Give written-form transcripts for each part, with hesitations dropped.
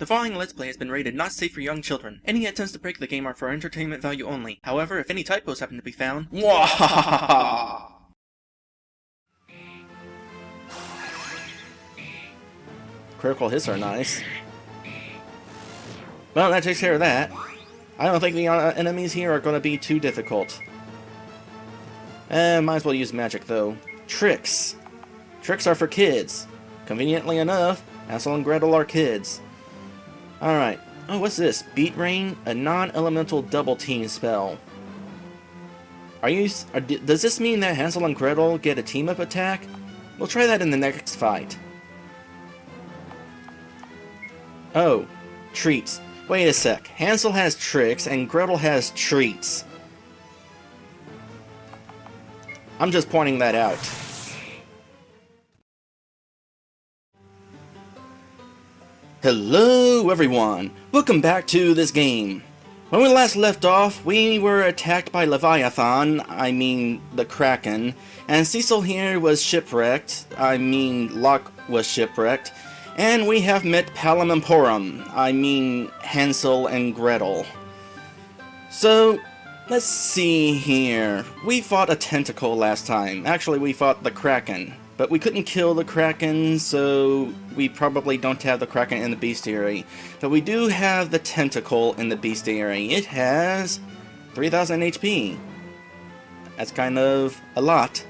The following Let's Play has been rated not safe for young children. Any attempts to break the game are for entertainment value only. However, if any typos happen to be found, Mwahaha! Critical hits are nice. Well, that takes care of that. I don't think the enemies here are going to be too difficult. Might as well use magic, though. Tricks. Tricks are for kids. Conveniently enough, Hansel and Gretel are kids. Alright. Oh, what's this? Beat Rain? A non-elemental double team spell. Does this mean that Hansel and Gretel get a team-up attack? We'll try that in the next fight. Oh. Treats. Wait a sec. Hansel has tricks and Gretel has treats. I'm just pointing that out. Hello everyone! Welcome back to this game. When we last left off, we were attacked by Leviathan, I mean the Kraken, and Cecil here was shipwrecked, I mean Locke was shipwrecked, and we have met Palom and Porum, I mean Hansel and Gretel. So, let's see here. We fought a tentacle last time. Actually, we fought the Kraken. But we couldn't kill the Kraken, so we probably don't have the Kraken in the bestiary. But we do have the tentacle in the bestiary. It has 3000 HP. That's kind of a lot.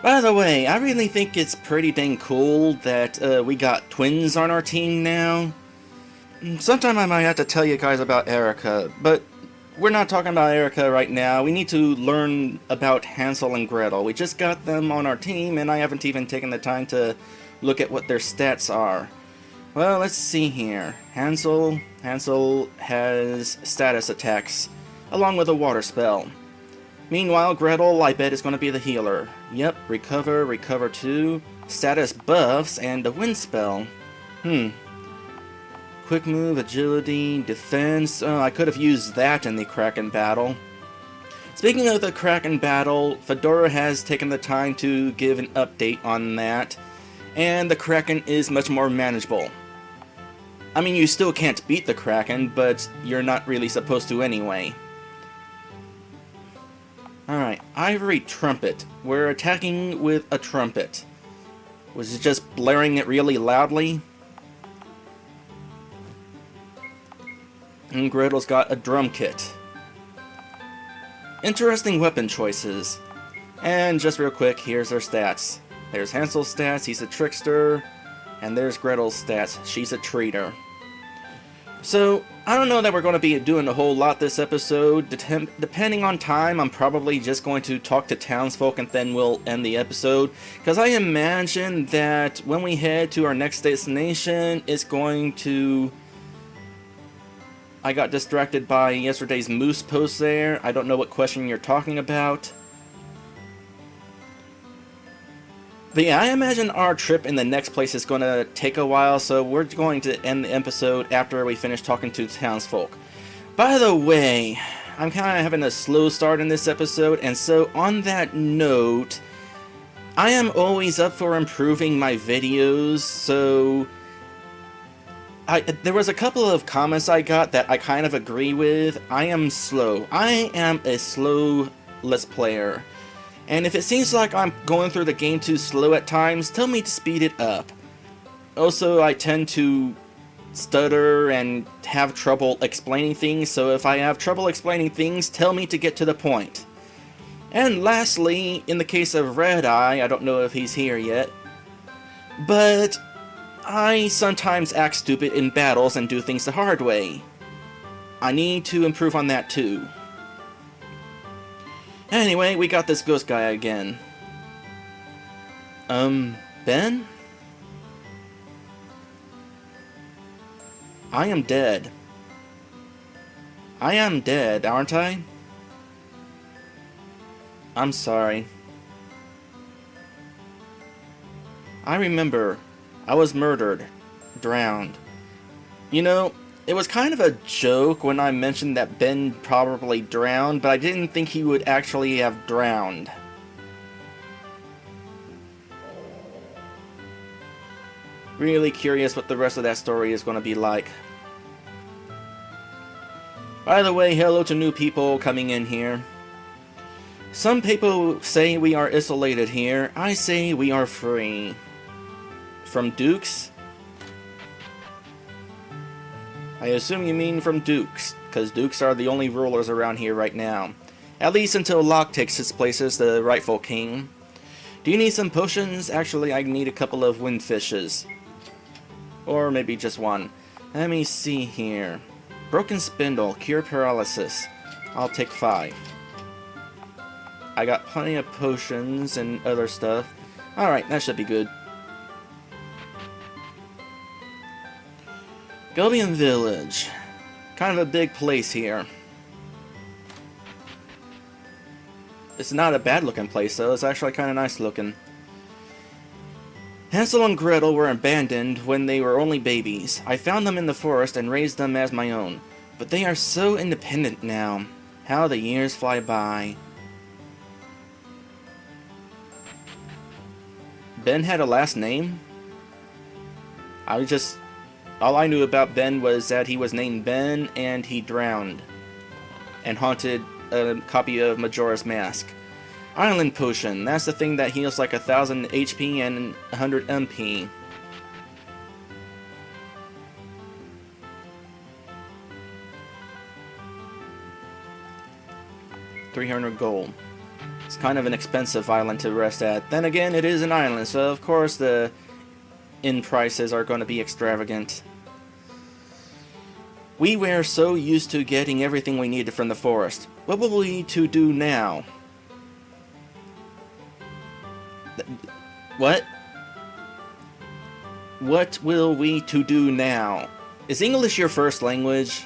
By the way, I really think it's pretty dang cool that we got twins on our team now. Sometime I might have to tell you guys about Erica, but we're not talking about Erica right now. We need to learn about Hansel and Gretel. We just got them on our team, and I haven't even taken the time to look at what their stats are. Well, let's see here. Hansel has status attacks, along with a water spell. Meanwhile, Gretel, I bet, is going to be the healer. Yep, recover, recover 2, status buffs, and a wind spell. Quick move, agility, defense. Oh, I could have used that in the Kraken battle. Speaking of the Kraken battle, Fedora has taken the time to give an update on that, and the Kraken is much more manageable. I mean, you still can't beat the Kraken, but you're not really supposed to anyway. Alright, Ivory Trumpet. We're attacking with a trumpet. Was it just blaring it really loudly? And Gretel's got a drum kit. Interesting weapon choices. And just real quick, here's her stats. There's Hansel's stats, he's a trickster. And there's Gretel's stats, she's a traitor. So, I don't know that we're going to be doing a whole lot this episode. Depending on time, I'm probably just going to talk to townsfolk and then we'll end the episode. Because I imagine that when we head to our next destination, it's going to... I got distracted by yesterday's moose post there. I don't know what question you're talking about. But yeah, I imagine our trip in the next place is going to take a while, so we're going to end the episode after we finish talking to townsfolk. By the way, I'm kind of having a slow start in this episode, and so on that note, I am always up for improving my videos, so... there was a couple of comments I got that I kind of agree with. I am slow. I am a slow Let's Player. And if it seems like I'm going through the game too slow at times, tell me to speed it up. Also, I tend to stutter and have trouble explaining things, so if I have trouble explaining things, tell me to get to the point. And lastly, in the case of Red Eye, I don't know if he's here yet, but I sometimes act stupid in battles and do things the hard way. I need to improve on that too. Anyway, we got this ghost guy again. Ben? I am dead. I am dead, aren't I? I'm sorry. I remember. I was murdered. Drowned. You know, it was kind of a joke when I mentioned that Ben probably drowned, but I didn't think he would actually have drowned. Really curious what the rest of that story is going to be like. By the way, hello to new people coming in here. Some people say we are isolated here. I say we are free. From Dukes? I assume you mean from Dukes, because Dukes are the only rulers around here right now. At least until Locke takes his place as the rightful king. Do you need some potions? Actually, I need a couple of windfishes. Or maybe just one. Let me see here. Broken spindle, cure paralysis. I'll take 5. I got plenty of potions and other stuff. Alright, that should be good. Gulbian Village. Kind of a big place here. It's not a bad looking place though, it's actually kind of nice looking. Hansel and Gretel were abandoned when they were only babies. I found them in the forest and raised them as my own. But they are so independent now. How the years fly by. Ben had a last name? All I knew about Ben was that he was named Ben and he drowned. And haunted a copy of Majora's Mask. Island Potion, that's the thing that heals like 1000 HP and 100 MP. $300 gold. It's kind of an expensive island to rest at. Then again, it is an island, so of course the inn prices are going to be extravagant. We were so used to getting everything we needed from the forest. What will we to do now? What? What will we to do now? Is English your first language?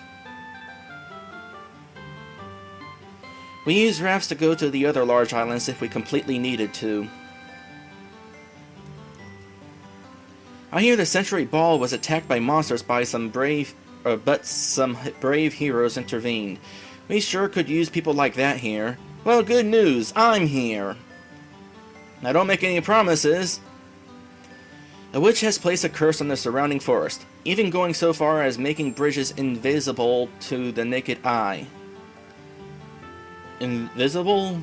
We use rafts to go to the other large islands if we completely needed to. I hear the Century Ball was attacked by monsters by some brave heroes intervened. We sure could use people like that here. Well, good news, I'm here. Now don't make any promises. A witch has placed a curse on the surrounding forest, even going so far as making bridges invisible to the naked eye. Invisible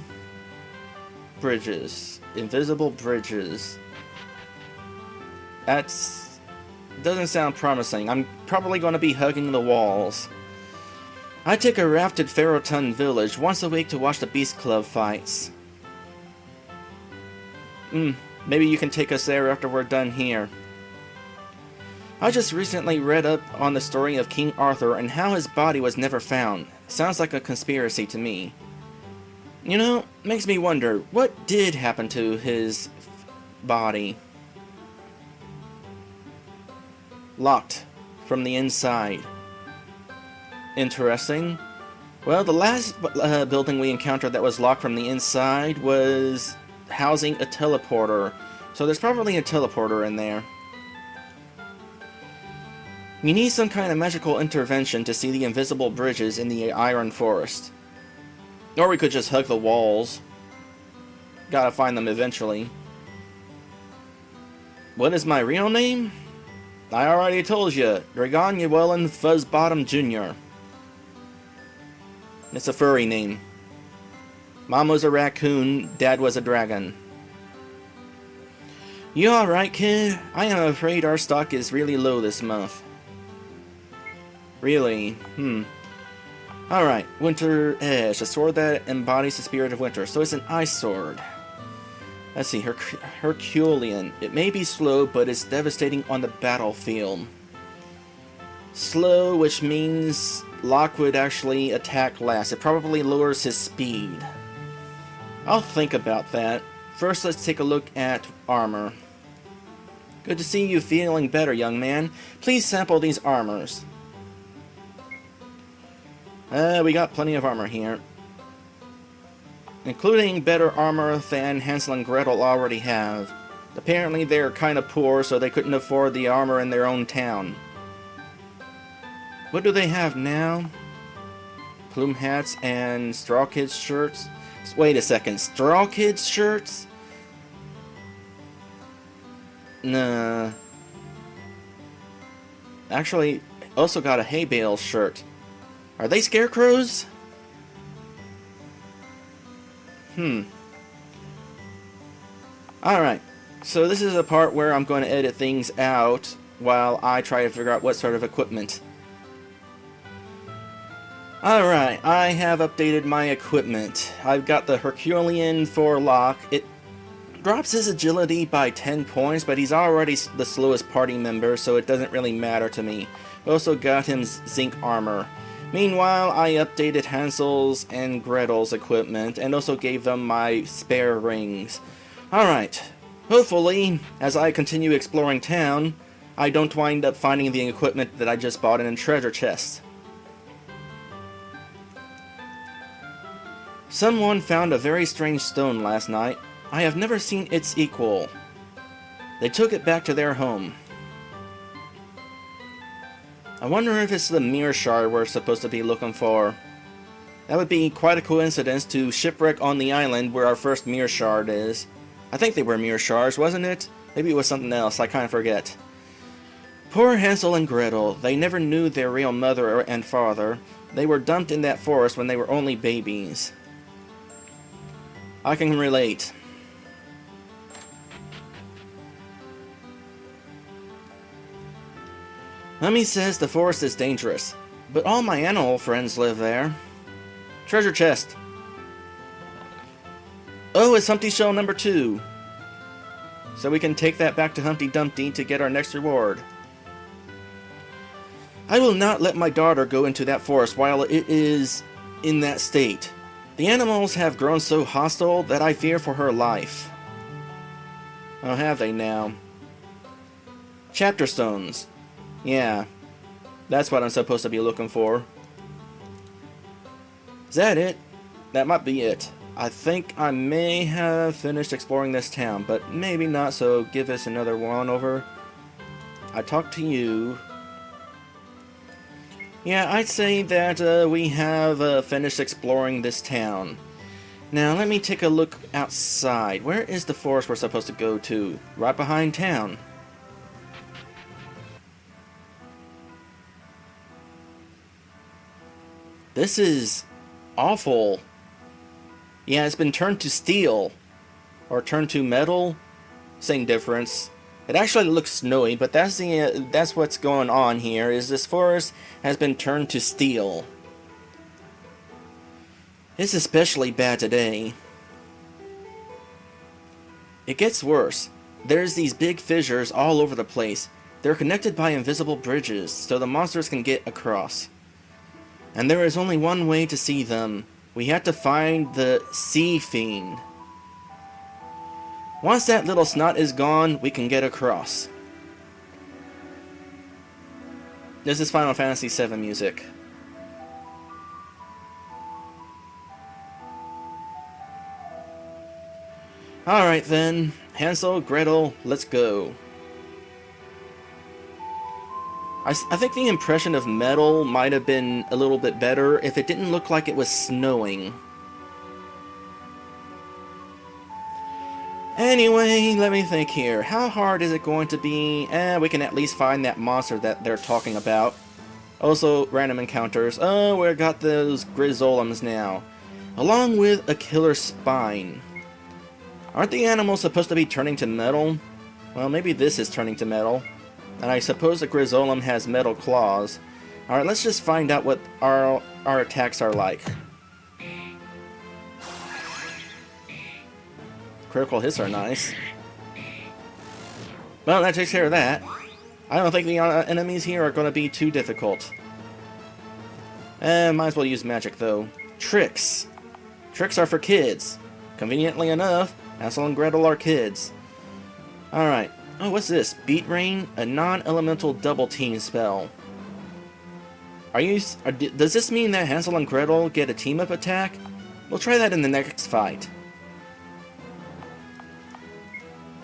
bridges. Invisible bridges. Doesn't sound promising. I'm probably going to be hugging the walls. I take a raft to Ferroton Village once a week to watch the Beast Club fights. Maybe you can take us there after we're done here. I just recently read up on the story of King Arthur and how his body was never found. Sounds like a conspiracy to me. You know, makes me wonder, what did happen to his body? Locked from the inside. Interesting. Well, the last building we encountered that was locked from the inside was housing a teleporter. So there's probably a teleporter in there. You need some kind of magical intervention to see the invisible bridges in the Iron Forest. Or we could just hug the walls. Gotta find them eventually. What is my real name? I already told you. Dragon Llewellyn Fuzzbottom Jr. It's a furry name. Mom was a raccoon, Dad was a dragon. You alright, kid? I am afraid our stock is really low this month. Really? Alright, Winter Edge, a sword that embodies the spirit of winter, so it's an ice sword. Let's see, Herculean. It may be slow, but it's devastating on the battlefield. Slow, which means Locke would actually attack last. It probably lowers his speed. I'll think about that. First, let's take a look at armor. Good to see you feeling better, young man. Please sample these armors. We got plenty of armor here. Including better armor than Hansel and Gretel already have. Apparently they're kind of poor, so they couldn't afford the armor in their own town. What do they have now? Plume hats and Straw Kids shirts? Wait a second, Straw Kids shirts? Nah. Actually, also got a hay bale shirt. Are they scarecrows? Alright, so this is the part where I'm going to edit things out while I try to figure out what sort of equipment. Alright, I have updated my equipment. I've got the Herculean forelock. It drops his agility by 10 points, but he's already the slowest party member, so it doesn't really matter to me. Also got him zinc armor. Meanwhile, I updated Hansel's and Gretel's equipment, and also gave them my spare rings. Alright, hopefully, as I continue exploring town, I don't wind up finding the equipment that I just bought in a treasure chest. Someone found a very strange stone last night. I have never seen its equal. They took it back to their home. I wonder if it's the mirror shard we're supposed to be looking for. That would be quite a coincidence to shipwreck on the island where our first mirror shard is. I think they were mirror shards, wasn't it? Maybe it was something else, I kind of forget. Poor Hansel and Gretel, they never knew their real mother and father. They were dumped in that forest when they were only babies. I can relate. Mummy says the forest is dangerous, but all my animal friends live there. Treasure chest. Oh, it's Humpty Shell number 2. So we can take that back to Humpty Dumpty to get our next reward. I will not let my daughter go into that forest while it is in that state. The animals have grown so hostile that I fear for her life. Oh, have they now? Chapter stones. Yeah, that's what I'm supposed to be looking for. Is that it? That might be it. I think I may have finished exploring this town, but maybe not, so give us another one over. I talked to you. Yeah, I'd say that we have finished exploring this town. Now, let me take a look outside. Where is the forest we're supposed to go to? Right behind town. This is awful. Yeah, it's been turned to steel. Or turned to metal. Same difference. It actually looks snowy, but that's what's going on here, is this forest has been turned to steel. It's especially bad today. It gets worse. There's these big fissures all over the place. They're connected by invisible bridges, so the monsters can get across. And there is only one way to see them. We have to find the Sea Fiend. Once that little snot is gone, we can get across. This is Final Fantasy VII music. Alright then, Hansel, Gretel, let's go. I think the impression of metal might have been a little bit better if it didn't look like it was snowing. Anyway, let me think here. How hard is it going to be? We can at least find that monster that they're talking about. Also, random encounters. Oh, we got those Grizzolums now. Along with a killer spine. Aren't the animals supposed to be turning to metal? Well, maybe this is turning to metal. And I suppose the Grizzolum has metal claws. Alright, let's just find out what our attacks are like. Critical hits are nice. Well, that takes care of that. I don't think the enemies here are going to be too difficult. Might as well use magic, though. Tricks. Tricks are for kids. Conveniently enough, Hansel and Gretel are kids. Alright. Oh, what's this? Beat Rain? A non-elemental double team spell. Does this mean that Hansel and Gretel get a team-up attack? We'll try that in the next fight.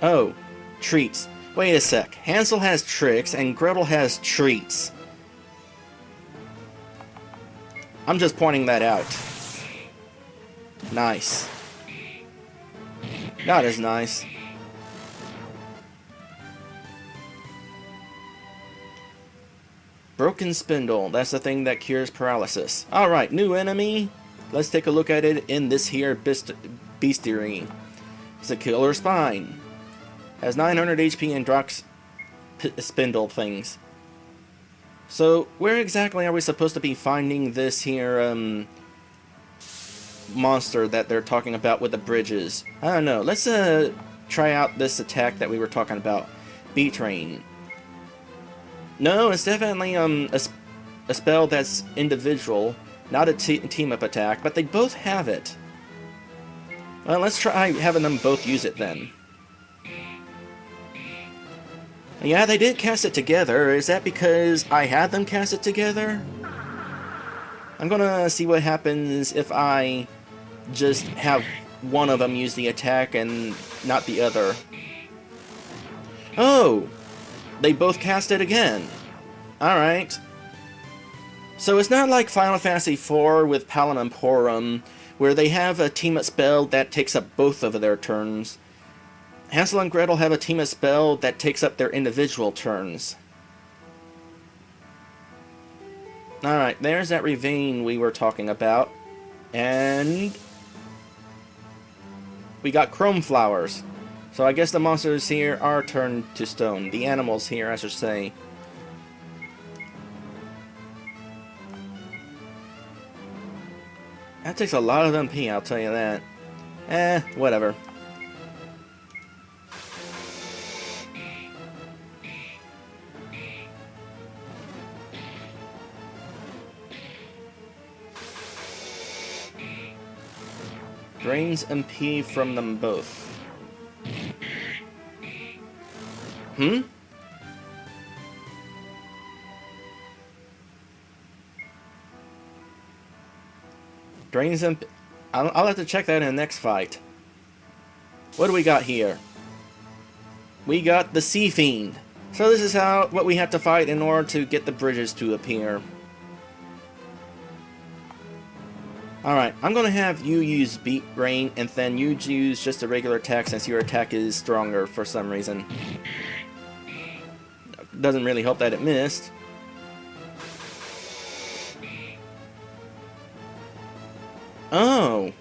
Oh, treats. Wait a sec. Hansel has tricks and Gretel has treats. I'm just pointing that out. Nice. Not as nice. Broken Spindle. That's the thing that cures paralysis. Alright, new enemy. Let's take a look at it in this here bestiary. It's a killer spine. Has 900 HP and drops spindle things. So, where exactly are we supposed to be finding this here, monster that they're talking about with the bridges? I don't know. Let's, try out this attack that we were talking about. B-Train. No, it's definitely, a spell that's individual, not a team-up attack, but they both have it. Well, let's try having them both use it then. Yeah, they did cast it together. Is that because I had them cast it together? I'm gonna see what happens if I just have one of them use the attack and not the other. Oh! They both cast it again. Alright. So it's not like Final Fantasy IV with Palin Porum, where they have a team-up spell that takes up both of their turns. Hansel and Gretel have a team-up spell that takes up their individual turns. Alright, there's that ravine we were talking about. And we got chrome flowers. So I guess the monsters here are turned to stone. The animals here, I should say. That takes a lot of MP, I'll tell you that. Whatever. Drains MP from them both. Drains MP... I'll have to check that in the next fight. What do we got here? We got the Sea Fiend. So this is what we have to fight in order to get the bridges to appear. Alright, I'm gonna have you use Beat Rain, and then you use just a regular attack since your attack is stronger for some reason. Doesn't really help that it missed. Oh!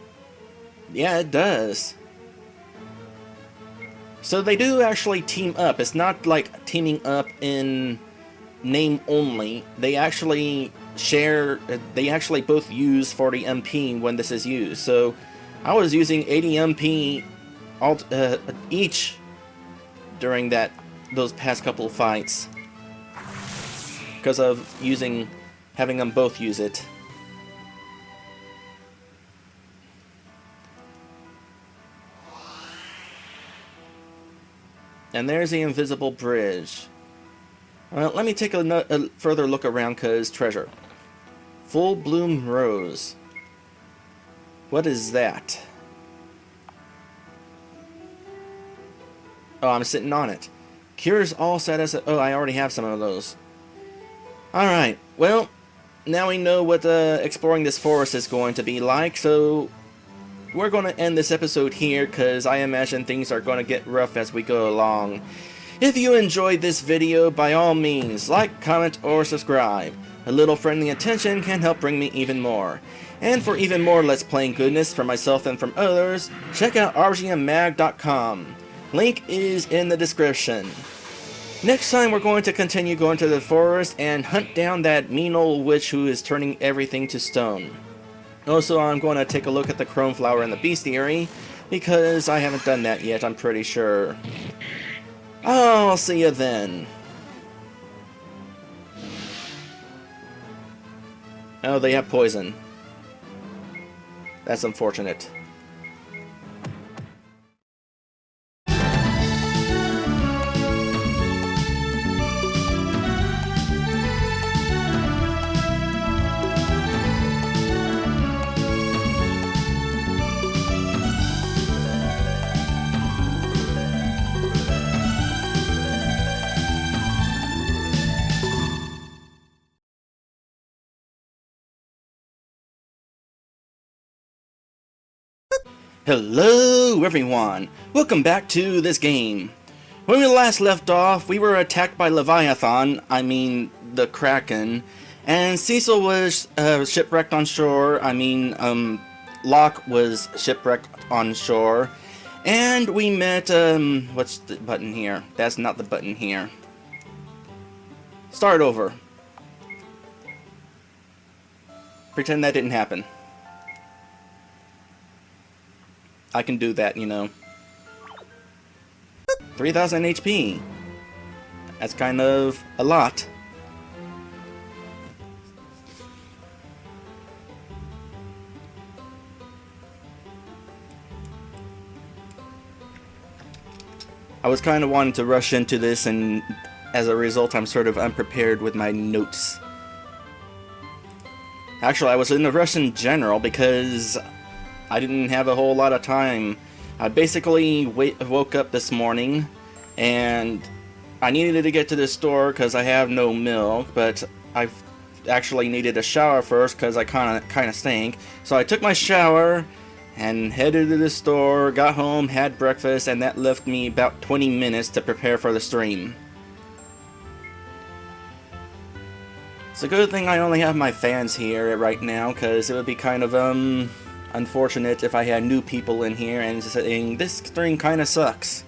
Yeah, it does. So they do actually team up. It's not like teaming up in name only. They actually share, they actually both use 40 MP when this is used. So I was using 80 MP each during those past couple of fights because of having them both use it. And there's the invisible bridge. Well, let me take a further look around, cause treasure. Full Bloom Rose. What is that? Oh, I'm sitting on it. Cures all status. Oh, I already have some of those. Alright, well, now we know what exploring this forest is going to be like, so we're going to end this episode here, because I imagine things are going to get rough as we go along. If you enjoyed this video, by all means, like, comment, or subscribe. A little friendly attention can help bring me even more. And for even more Let's Playing goodness from myself and from others, check out rpgmmag.com. Link is in the description. Next time we're going to continue going to the forest and hunt down that mean old witch who is turning everything to stone. Also, I'm going to take a look at the chrome flower in the bestiary, because I haven't done that yet, I'm pretty sure. I'll see you then. Oh, they have poison. That's unfortunate. Hello everyone! Welcome back to this game. When we last left off, we were attacked by Leviathan, I mean the Kraken, and Cecil was shipwrecked on shore, Locke was shipwrecked on shore, and we met, what's the button here? That's not the button here. Start over. Pretend that didn't happen. I can do that, you know. 3,000 HP. That's kind of a lot. I was kind of wanting to rush into this, and as a result I'm sort of unprepared with my notes. Actually, I was in a rush in general because I didn't have a whole lot of time. I basically woke up this morning and I needed to get to the store because I have no milk, but I actually needed a shower first because I kind of stink. So I took my shower and headed to the store, got home, had breakfast, and that left me about 20 minutes to prepare for the stream. It's a good thing I only have my fans here right now, because it would be kind of unfortunate if I had new people in here and saying this stream kind of sucks.